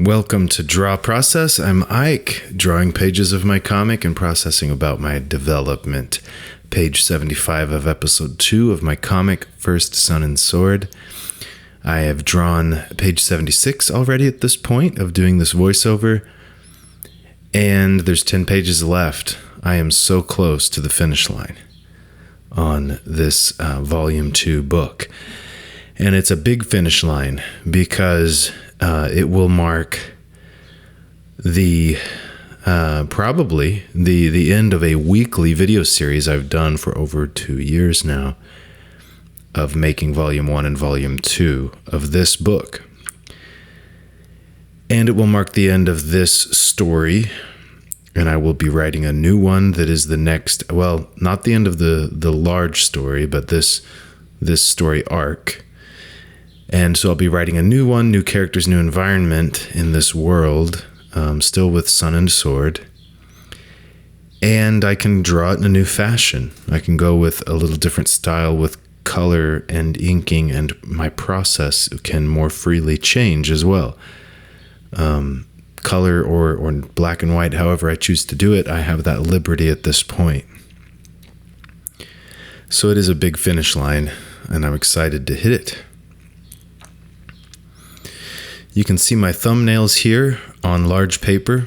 Welcome to Draw Process. I'm Ike, drawing pages of my comic and processing about my development. Page 75 of episode 2 of my comic, First Sun and Sword. I have drawn page 76 already at this point of doing this voiceover, and there's 10 pages left. I am so close to the finish line on this volume 2 book. And it's a big finish line because it will mark the probably the end of a weekly video series I've done for over 2 years now of making volume 1 and volume 2 of this book. And it will mark the end of this story, and I will be writing a new one that is the next, well, not the end of the large story, but this story arc. And so I'll be writing a new one, new characters, new environment in this world, still with Sun and Sword. And I can draw it in a new fashion. I can go with a little different style with color and inking, and my process can more freely change as well. Color or black and white, however I choose to do it, I have that liberty at this point. So it is a big finish line, and I'm excited to hit it. You can see my thumbnails here on large paper.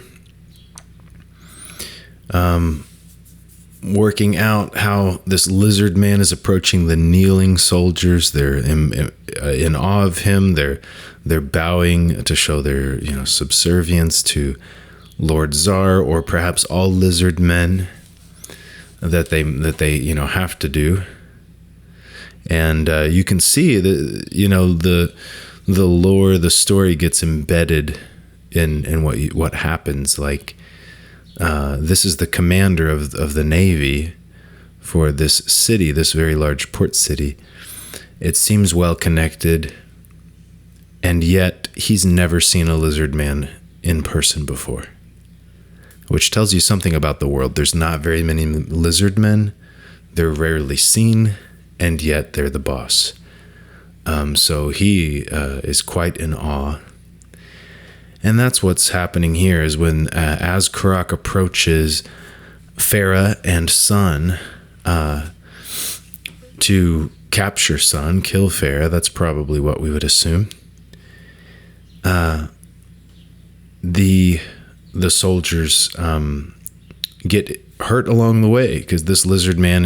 Working out how this lizard man is approaching the kneeling soldiers. They're in awe of him. They're bowing to show their subservience to Lord Tsar, or perhaps all lizard men that they have to do. And you can see the lore, the story gets embedded in what happens. Like this is the commander of the Navy for this city, this very large port city. It seems well connected, and yet he's never seen a lizard man in person before, which tells you something about the world. There's not very many lizard men. They're rarely seen, and yet they're the boss. So he is quite in awe. And that's what's happening here, is when as Karak approaches Farah and Sun to capture Sun, kill Farah, that's probably what we would assume. The soldiers get hurt along the way because this lizard man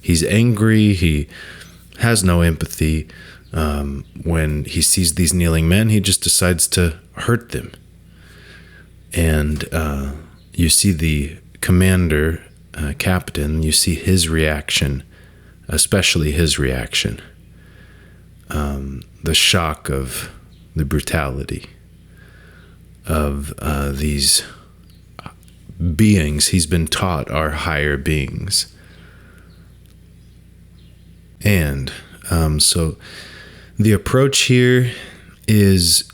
he's angry, he has no empathy. When he sees these kneeling men, he just decides to hurt them. And you see the commander, captain, you see his reaction, especially his reaction. The shock of the brutality of these beings he's been taught are higher beings. And so the approach here is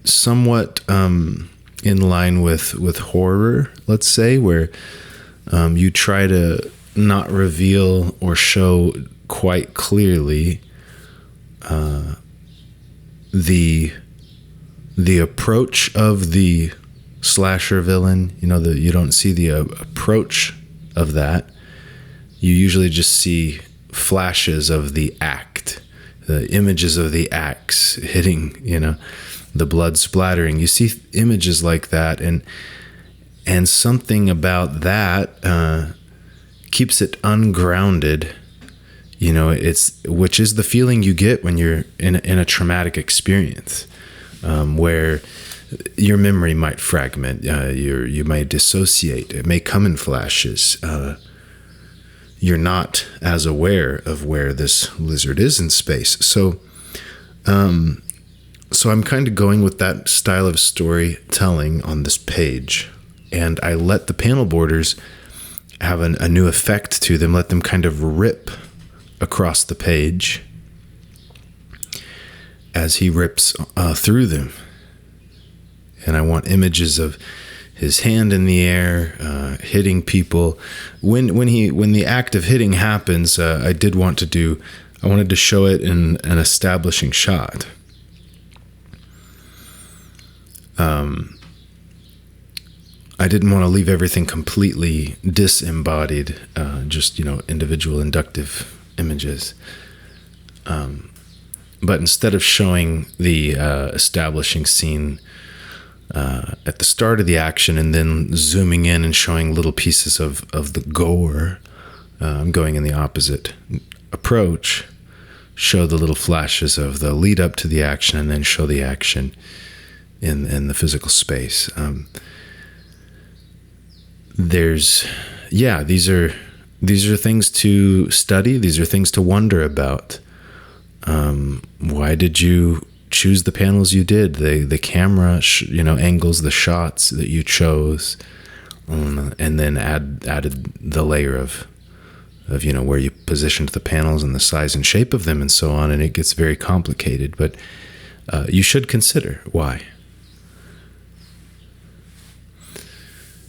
somewhat in line with horror, let's say, where you try to not reveal or show quite clearly the approach of the slasher villain. You don't see the approach of that. You usually just see flashes of the act. The images of the axe hitting, the blood splattering. You see images like that, and something about that keeps it ungrounded. Which is the feeling you get when you're in a traumatic experience, where your memory might fragment. You might dissociate. It may come in flashes. You're not as aware of where this lizard is in space. So I'm kind of going with that style of storytelling on this page. And I let the panel borders have a new effect to them, let them kind of rip across the page as he rips through them. And I want images of his hand in the air, hitting people. When the act of hitting happens, I wanted to show it in an establishing shot. I didn't want to leave everything completely disembodied, just, individual inductive images. But instead of showing the establishing scene at the start of the action and then zooming in and showing little pieces of the gore, I'm going in the opposite approach. Show the little flashes of the lead up to the action and then show the action in the physical space. These are things to study. These are things to wonder about. Why did you choose the panels you did? The camera, angles, the shots that you chose, and then added the layer of where you positioned the panels and the size and shape of them and so on. And it gets very complicated, but you should consider why.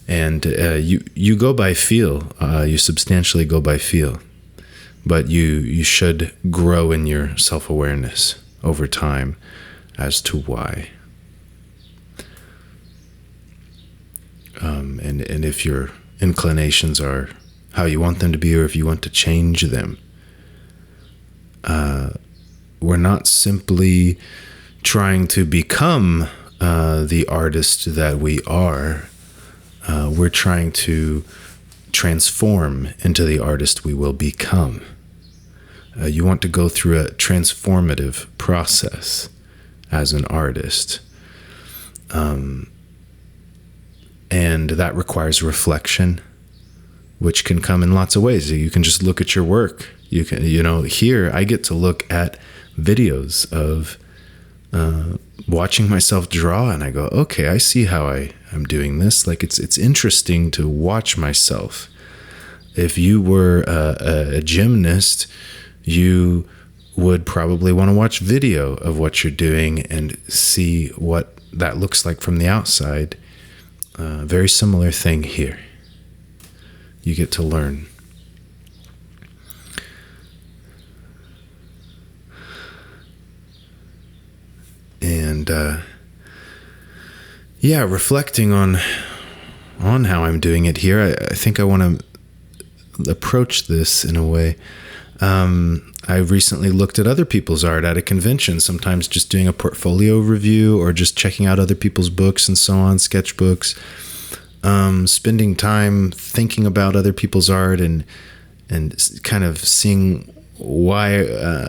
And you go by feel. You substantially go by feel. But you should grow in your self-awareness over time as to why. And if your inclinations are how you want them to be, or if you want to change them. We're not simply trying to become the artist that we are. We're trying to transform into the artist we will become. You want to go through a transformative process as an artist. And that requires reflection, which can come in lots of ways. You can just look at your work. You can, here I get to look at videos of watching myself draw, and I go, okay, I see how I'm doing this. Like it's interesting to watch myself. If you were a gymnast, you would probably want to watch video of what you're doing and see what that looks like from the outside. Very similar thing here. You get to learn. And reflecting on how I'm doing it here, I think I want to approach this in a way. I recently looked at other people's art at a convention, sometimes just doing a portfolio review or just checking out other people's books and so on, sketchbooks. Spending time thinking about other people's art and kind of seeing why,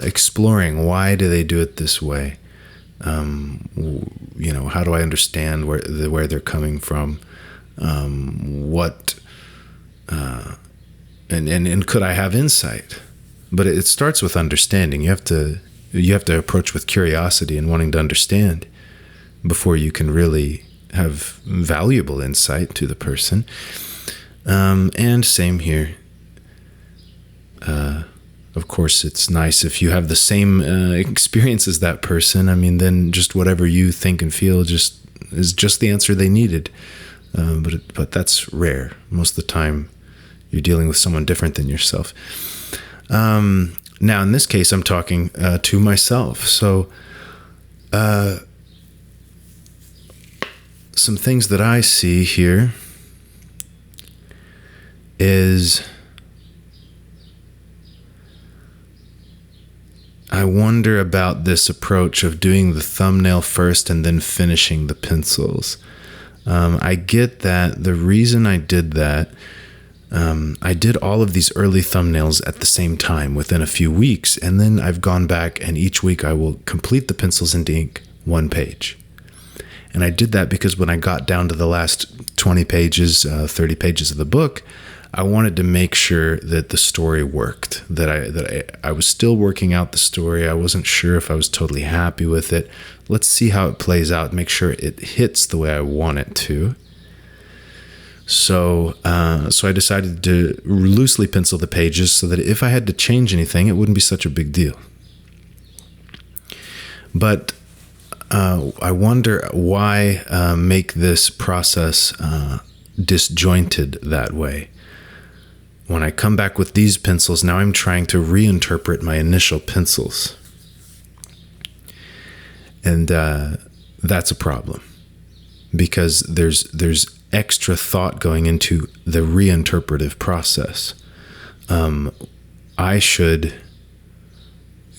exploring why do they do it this way? How do I understand where they're coming from? And could I have insight? But it starts with understanding. You have to approach with curiosity and wanting to understand before you can really have valuable insight to the person. And same here. Of course, it's nice if you have the same experience as that person. I mean, then just whatever you think and feel is just the answer they needed. But that's rare. Most of the time, you're dealing with someone different than yourself. Now, in this case, I'm talking to myself. So, some things that I see here is I wonder about this approach of doing the thumbnail first and then finishing the pencils. I get that. The reason I did that, I did all of these early thumbnails at the same time within a few weeks, and then I've gone back and each week I will complete the pencils and ink one page. And I did that because when I got down to the last 20 pages, 30 pages of the book, I wanted to make sure that the story worked, that I was still working out the story. I wasn't sure if I was totally happy with it. Let's see how it plays out, make sure it hits the way I want it to. So I decided to loosely pencil the pages so that if I had to change anything, it wouldn't be such a big deal. But I wonder why make this process disjointed that way. When I come back with these pencils, now I'm trying to reinterpret my initial pencils. And that's a problem. because there's extra thought going into the reinterpretive process. I should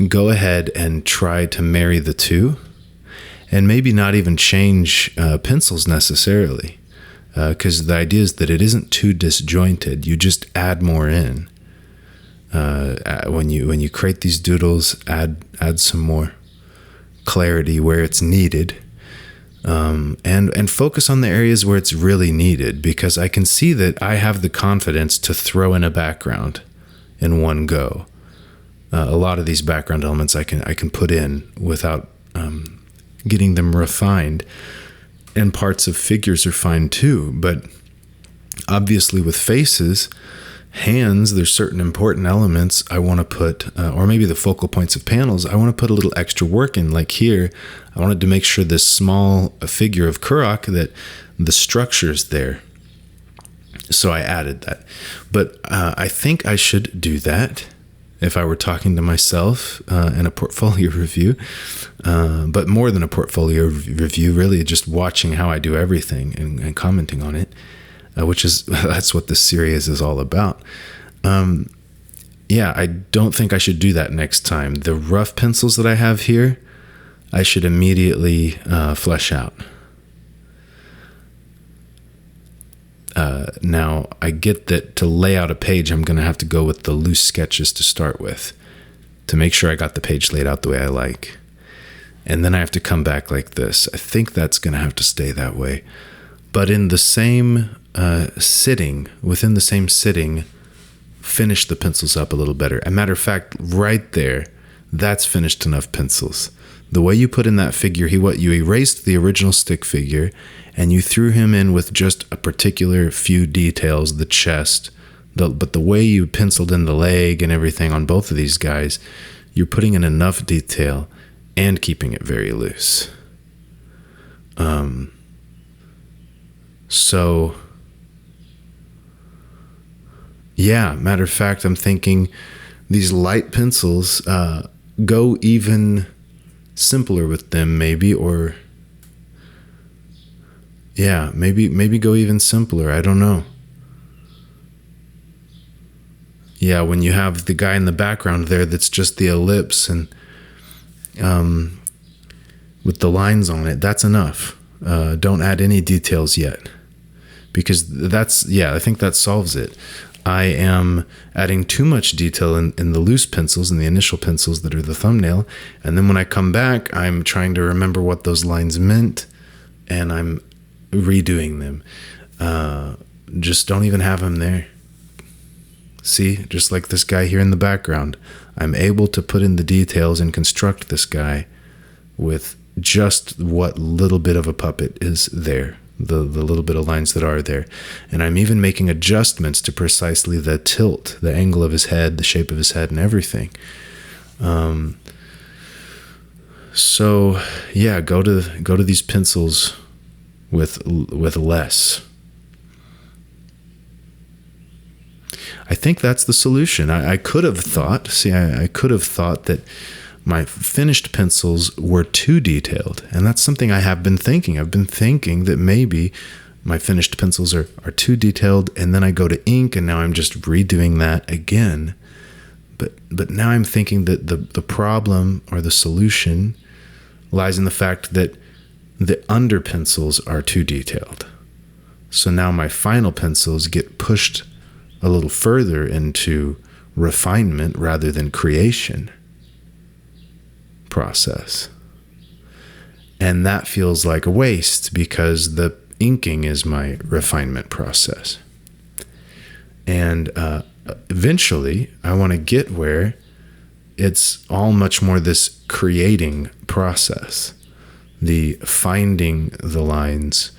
go ahead and try to marry the two, and maybe not even change pencils necessarily, because the idea is that it isn't too disjointed. You just add more in. When you create these doodles, add some more clarity where it's needed, and focus on the areas where it's really needed, because I can see that I have the confidence to throw in a background in one go. A lot of these background elements I can put in without getting them refined, and parts of figures are fine too. But obviously with faces, hands, there's certain important elements I want to put, or maybe the focal points of panels, I want to put a little extra work in. Like here, I wanted to make sure this small figure of Kurok, that the structure's there. So I added that. But I think I should do that if I were talking to myself in a portfolio review. But more than a portfolio review, really just watching how I do everything and commenting on it. That's what this series is all about. I don't think I should do that next time. The rough pencils that I have here, I should immediately flesh out. Now, I get that to lay out a page, I'm going to have to go with the loose sketches to start with, to make sure I got the page laid out the way I like. And then I have to come back like this. I think that's going to have to stay that way. But in the same within the same sitting, finish the pencils up a little better. As a matter of fact, right there, that's finished enough pencils. The way you put in that figure, you erased the original stick figure, and you threw him in with just a particular few details, the chest, but the way you penciled in the leg and everything on both of these guys, you're putting in enough detail and keeping it very loose. Matter of fact, I'm thinking these light pencils, go even simpler with them, maybe, or maybe go even simpler. I don't know. Yeah, when you have the guy in the background there, that's just the ellipse and with the lines on it, that's enough. Don't add any details yet, because I think that solves it. I am adding too much detail in the loose pencils, in the initial pencils that are the thumbnail. And then when I come back, I'm trying to remember what those lines meant, and I'm redoing them. Just don't even have them there. See, just like this guy here in the background, I'm able to put in the details and construct this guy with just what little bit of a puppet is there. The little bit of lines that are there. And I'm even making adjustments to precisely the tilt, the angle of his head, the shape of his head, and everything. Go to these pencils with less. I think that's the solution. I could have thought that my finished pencils were too detailed. And that's something I have been thinking. I've been thinking that maybe my finished pencils are too detailed, and then I go to ink, and now I'm just redoing that again. But now I'm thinking that the problem or the solution lies in the fact that the under pencils are too detailed. So now my final pencils get pushed a little further into refinement rather than creation process. And that feels like a waste, because the inking is my refinement process. And eventually I want to get where it's all much more this creating process, the finding the lines,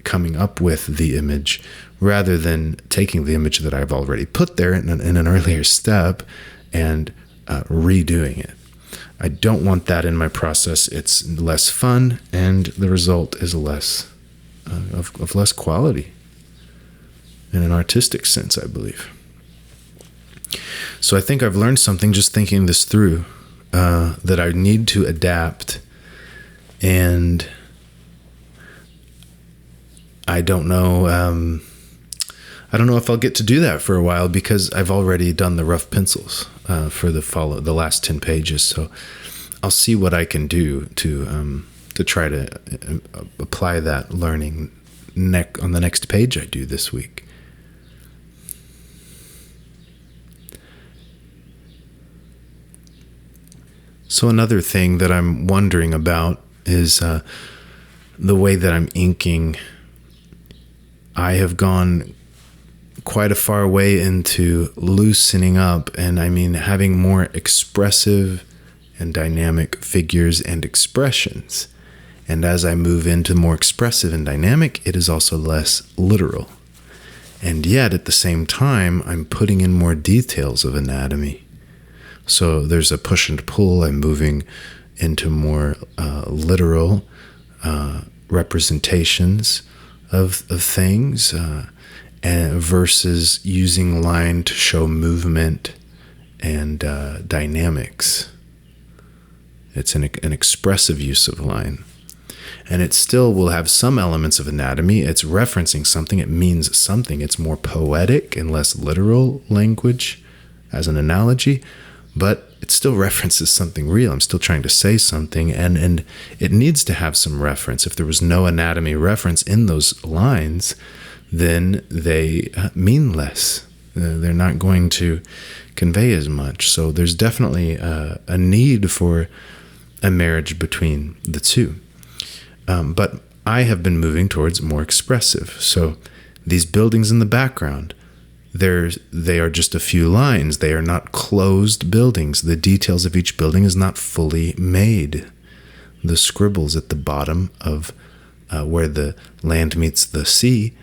coming up with the image, rather than taking the image that I've already put there in an earlier step and redoing it. I don't want that in my process. It's less fun, and the result is less of less quality in an artistic sense, I believe. So I think I've learned something just thinking this through, that I need to adapt and I don't know. I don't know if I'll get to do that for a while because I've already done the rough pencils for the last 10 pages. So I'll see what I can do to try to apply that learning on the next page I do this week. So another thing that I'm wondering about is the way that I'm inking. I have gone quite a far way into loosening up, and I mean having more expressive and dynamic figures and expressions. And as I move into more expressive and dynamic, it is also less literal. And yet at the same time, I'm putting in more details of anatomy. So there's a push and pull. I'm moving into more literal representations of things, and versus using line to show movement and dynamics. It's an expressive use of line. And it still will have some elements of anatomy. It's referencing something. It means something. It's more poetic and less literal language as an analogy, but it still references something real. I'm still trying to say something, and it needs to have some reference. If there was no anatomy reference in those lines, then they mean less. They're not going to convey as much. So there's definitely a need for a marriage between the two. But I have been moving towards more expressive. So these buildings in the background, they are just a few lines. They are not closed buildings. The details of each building is not fully made. The scribbles at the bottom of where the land meets the sea,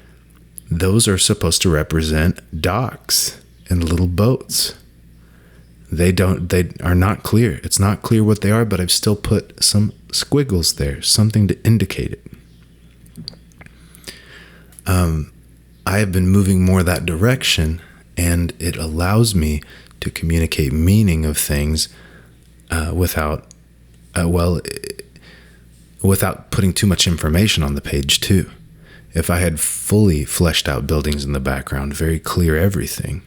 those are supposed to represent docks and little boats. They are not clear. It's not clear what they are, but I've still put some squiggles there, something to indicate it. I have been moving more that direction, and it allows me to communicate meaning of things without putting too much information on the page too. If I had fully fleshed out buildings in the background, very clear everything,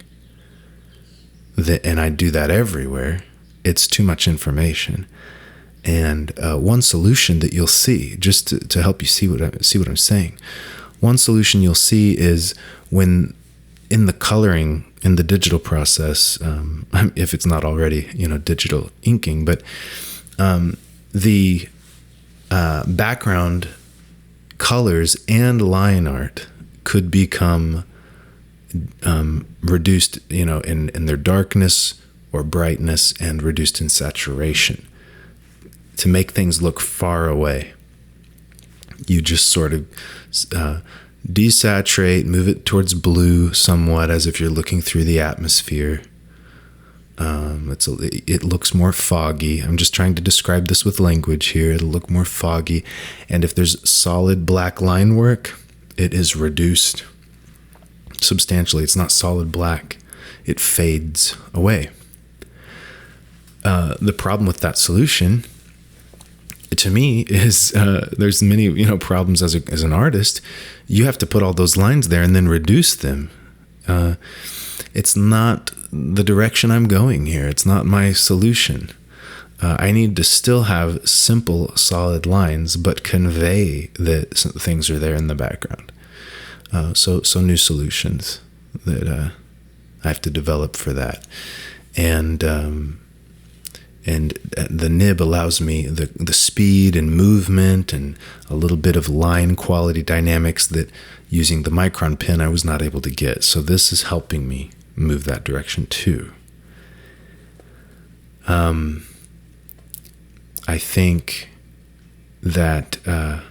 and I do that everywhere, it's too much information. And one solution that you'll see, just to help you see what I'm saying, one solution you'll see is when in the coloring, in the digital process, if it's not already, digital inking, but the background colors and line art could become reduced, in their darkness or brightness, and reduced in saturation to make things look far away. You just sort of desaturate, move it towards blue somewhat, as if you're looking through the atmosphere. It looks more foggy. I'm just trying to describe this with language here. It'll look more foggy. And if there's solid black line work, it is reduced substantially. It's not solid black. It fades away. The problem with that solution, to me, is there's many problems as an artist. You have to put all those lines there and then reduce them. It's not the direction I'm going here. It's not my solution. I need to still have simple, solid lines, but convey that things are there in the background. So new solutions that I have to develop for that. And the nib allows me the speed and movement and a little bit of line quality dynamics that using the Micron pen I was not able to get. So this is helping me move that direction too. I think that I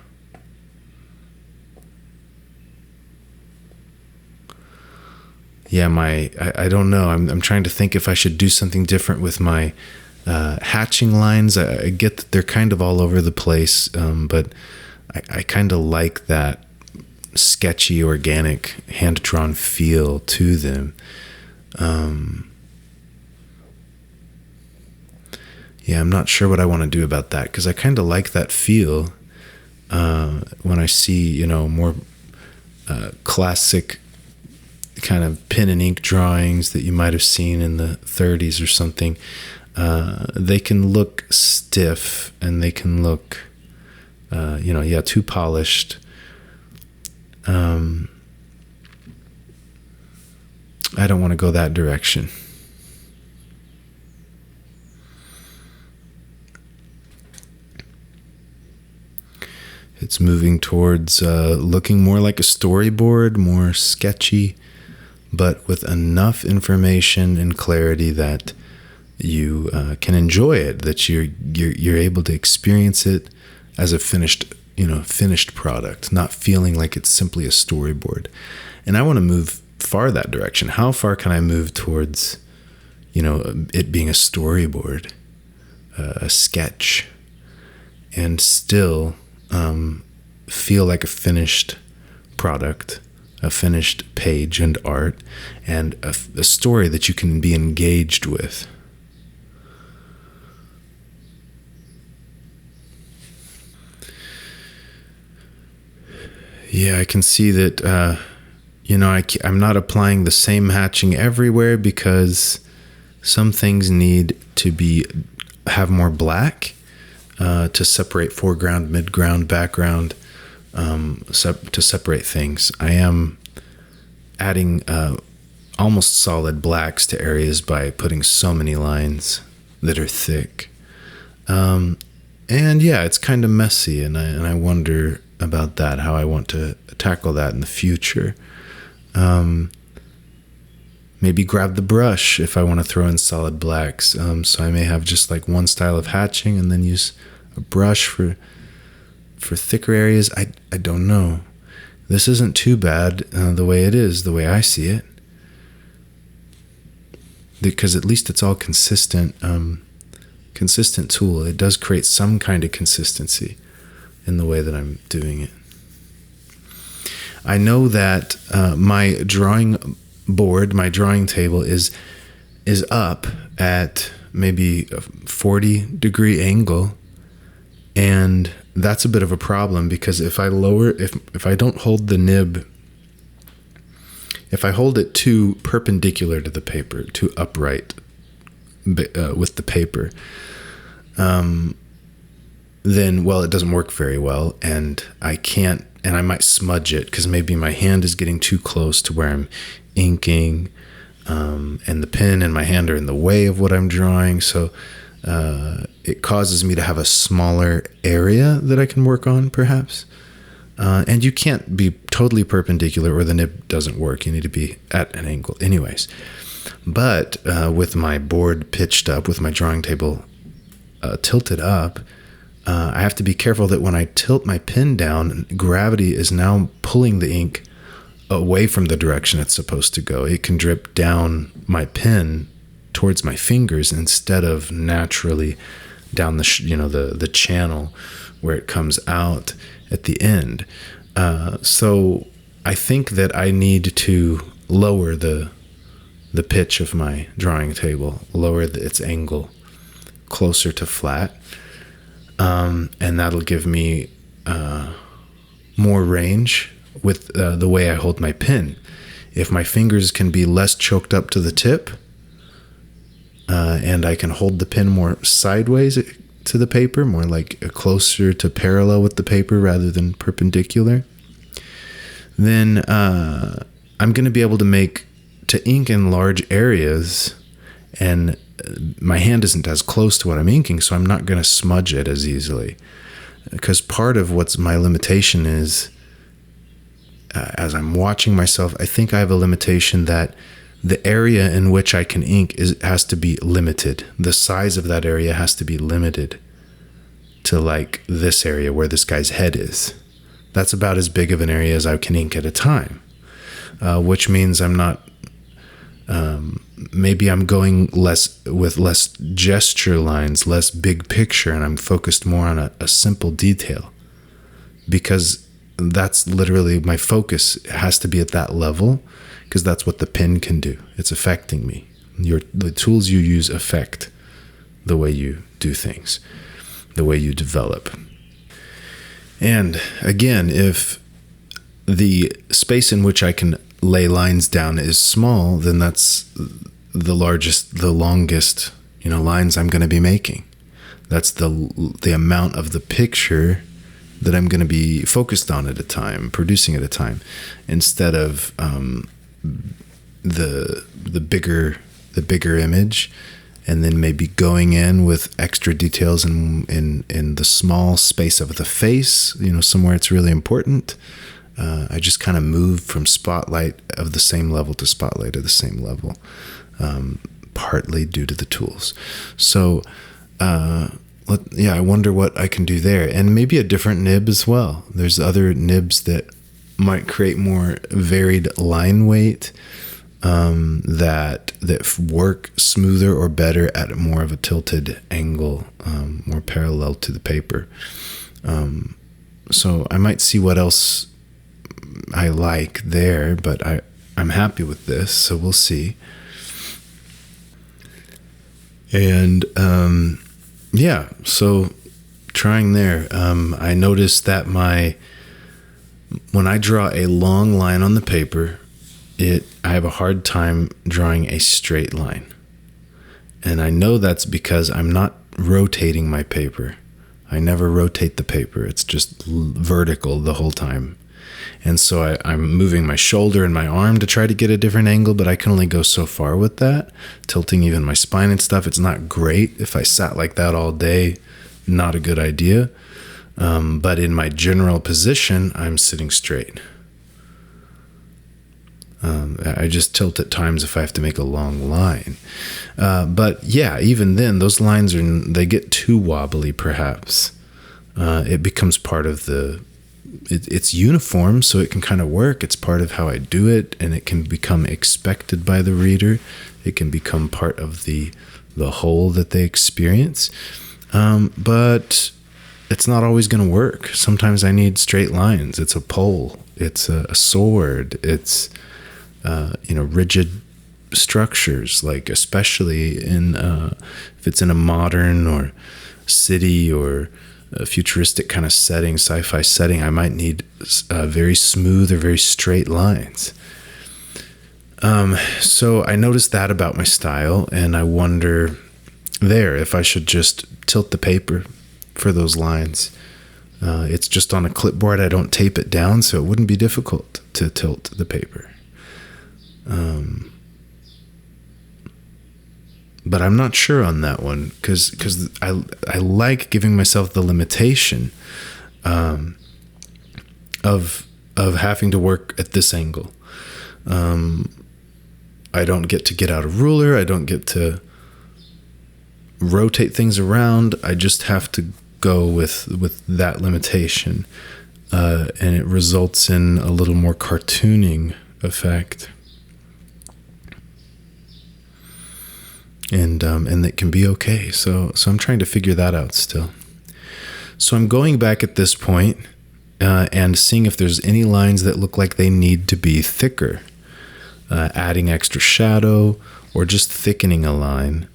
don't know. I'm trying to think if I should do something different with my hatching lines. I get that they're kind of all over the place, but I kind of like that sketchy, organic, hand-drawn feel to them. I'm not sure what I want to do about that, because I kind of like that feel when I see, more classic kind of pen and ink drawings that you might have seen in the 30s or something, they can look stiff and they can look, too polished. I don't want to go that direction. It's moving towards looking more like a storyboard, more sketchy, but with enough information and clarity that you can enjoy it, that you're able to experience it as a finished product, not feeling like it's simply a storyboard. And I want to move far that direction. How far can I move towards, it being a storyboard, a sketch, and still feel like a finished product, a finished page and art, and a story that you can be engaged with. Yeah, I can see that, I'm not applying the same hatching everywhere because some things need to have more black to separate foreground, midground, background, to separate things. I am adding almost solid blacks to areas by putting so many lines that are thick. And yeah, it's kind of messy, and I wonder about that, how I want to tackle that in the future. Maybe grab the brush if I want to throw in solid blacks. So I may have just like one style of hatching and then use a brush for thicker areas. I don't know. This isn't too bad the way it is, the way I see it. Because at least it's all consistent tool. It does create some kind of consistency in the way that I'm doing it. I know that my drawing board, my drawing table is up at maybe a 40-degree angle, and that's a bit of a problem because if I don't hold the nib, if I hold it too perpendicular to the paper, too upright with the paper, then, well, it doesn't work very well, and I might smudge it because maybe my hand is getting too close to where I'm inking, and the pen and my hand are in the way of what I'm drawing, so it causes me to have a smaller area that I can work on, perhaps. And you can't be totally perpendicular or the nib doesn't work. You need to be at an angle anyways. But with my board pitched up, with my drawing table tilted up, I have to be careful that when I tilt my pen down, gravity is now pulling the ink away from the direction it's supposed to go. It can drip down my pen towards my fingers instead of naturally down the channel where it comes out at the end. So I think that I need to lower the pitch of my drawing table, lower its angle closer to flat. And that'll give me more range with the way I hold my pen. If my fingers can be less choked up to the tip, and I can hold the pen more sideways to the paper, more like closer to parallel with the paper rather than perpendicular, then I'm going to be able to ink in large areas, and my hand isn't as close to what I'm inking, so I'm not going to smudge it as easily. Because part of what's my limitation is, as I'm watching myself, I think I have a limitation that the area in which I can ink has to be limited. The size of that area has to be limited to like this area where this guy's head is. That's about as big of an area as I can ink at a time, which means I'm not... maybe I'm going with less gesture lines, less big picture, and I'm focused more on a simple detail, because that's literally my focus has to be at that level, because that's what the pen can do. It's affecting me. The tools you use affect the way you do things, the way you develop. And again, if the space in which I can lay lines down is small, then that's the longest, lines I'm going to be making. That's the amount of the picture that I'm going to be focused on at a time, producing at a time, instead of the bigger image, and then maybe going in with extra details in the small space of the face, somewhere it's really important. I just kind of moved from spotlight of the same level to spotlight of the same level, partly due to the tools. So, I wonder what I can do there, and maybe a different nib as well. There's other nibs that might create more varied line weight, that work smoother or better at more of a tilted angle, more parallel to the paper. So I might see what else I like there, but I'm happy with this, so we'll see. And so trying there, I noticed that when I draw a long line on the paper, I have a hard time drawing a straight line. And I know that's because I'm not rotating my paper. I never rotate the paper. It's just vertical the whole time. And so I'm moving my shoulder and my arm to try to get a different angle, but I can only go so far with that. Tilting even my spine and stuff, it's not great. If I sat like that all day, not a good idea. But in my general position, I'm sitting straight. I just tilt at times if I have to make a long line. But yeah, even then, those lines they get too wobbly perhaps. It becomes part of it's uniform, so it can kind of work. It's part of how I do it, and it can become expected by the reader. It can become part of the whole that they experience. But it's not always going to work. Sometimes I need straight lines. It's a pole. It's a sword. It's rigid structures, like especially if it's in a modern or city or a futuristic kind of setting, sci-fi setting, I might need very smooth or very straight lines. So I noticed that about my style, and I wonder if I should just tilt the paper for those lines. It's just on a clipboard. I don't tape it down, so it wouldn't be difficult to tilt the paper. But I'm not sure on that one because I like giving myself the limitation of having to work at this angle. I don't get out a ruler. I don't get to rotate things around. I just have to go with that limitation, and it results in a little more cartooning effect. And it can be okay. So I'm trying to figure that out still. So I'm going back at this point and seeing if there's any lines that look like they need to be thicker, adding extra shadow or just thickening a line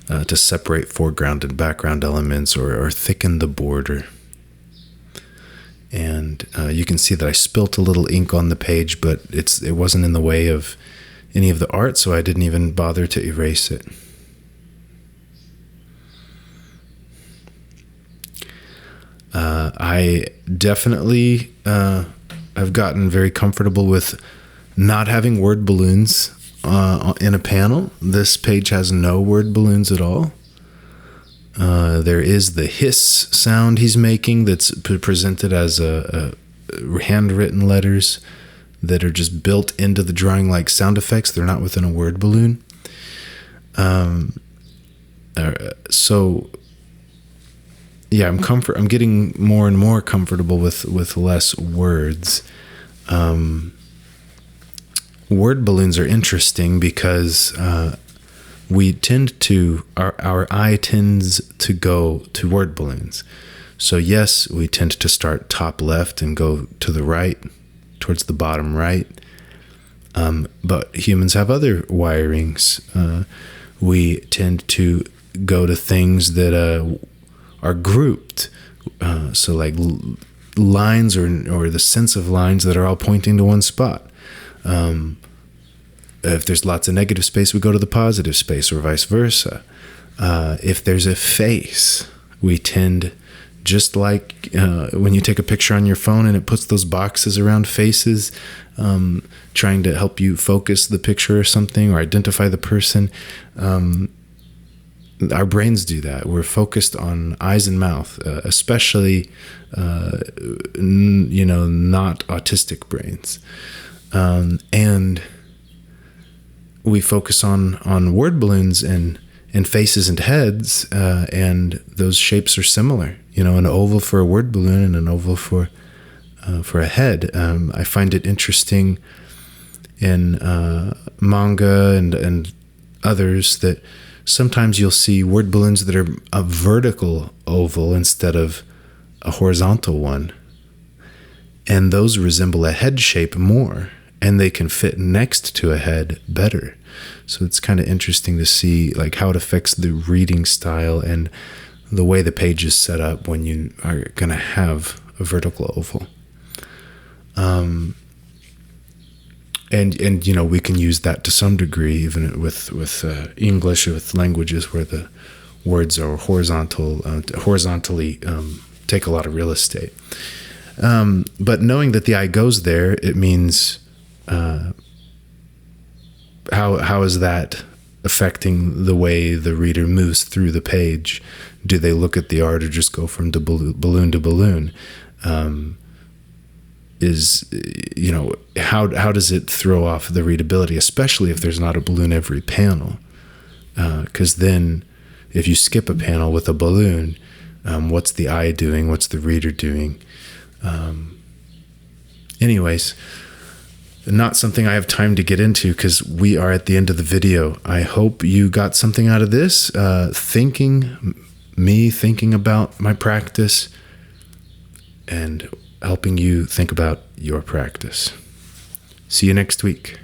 to separate foreground and background elements or thicken the border. And you can see that I spilt a little ink on the page, but it wasn't in the way of any of the art, so I didn't even bother to erase it. I definitely have gotten very comfortable with not having word balloons in a panel. This page has no word balloons at all. There is the hiss sound he's making that's presented as a handwritten letters that are just built into the drawing like sound effects. They're not within a word balloon. So yeah, I'm getting more and more comfortable with less words. Word balloons are interesting because our eye tends to go to word balloons. So yes, we tend to start top left and go to the right, towards the bottom right. But humans have other wirings. We tend to go to things that are grouped. So like lines or the sense of lines that are all pointing to one spot. If there's lots of negative space, we go to the positive space, or vice versa. If there's a face, we tend, just like when you take a picture on your phone and it puts those boxes around faces, trying to help you focus the picture or something, or identify the person. Our brains do that. We're focused on eyes and mouth, especially, not autistic brains. And we focus on word balloons and faces and heads, and those shapes are similar. An oval for a word balloon and an oval for a head. I find it interesting in manga and others that sometimes you'll see word balloons that are a vertical oval instead of a horizontal one. And those resemble a head shape more, and they can fit next to a head better. So it's kind of interesting to see like how it affects the reading style and the way the page is set up when you are going to have a vertical oval. And we can use that to some degree, even with English, with languages where the words are horizontally take a lot of real estate. But knowing that the eye goes there, it means how is that affecting the way the reader moves through the page? Do they look at the art or just go from balloon to balloon? How does it throw off the readability, especially if there's not a balloon every panel? Because then if you skip a panel with a balloon, what's the eye doing? What's the reader doing? Anyways, not something I have time to get into because we are at the end of the video. I hope you got something out of this, thinking about my practice and helping you think about your practice. See you next week.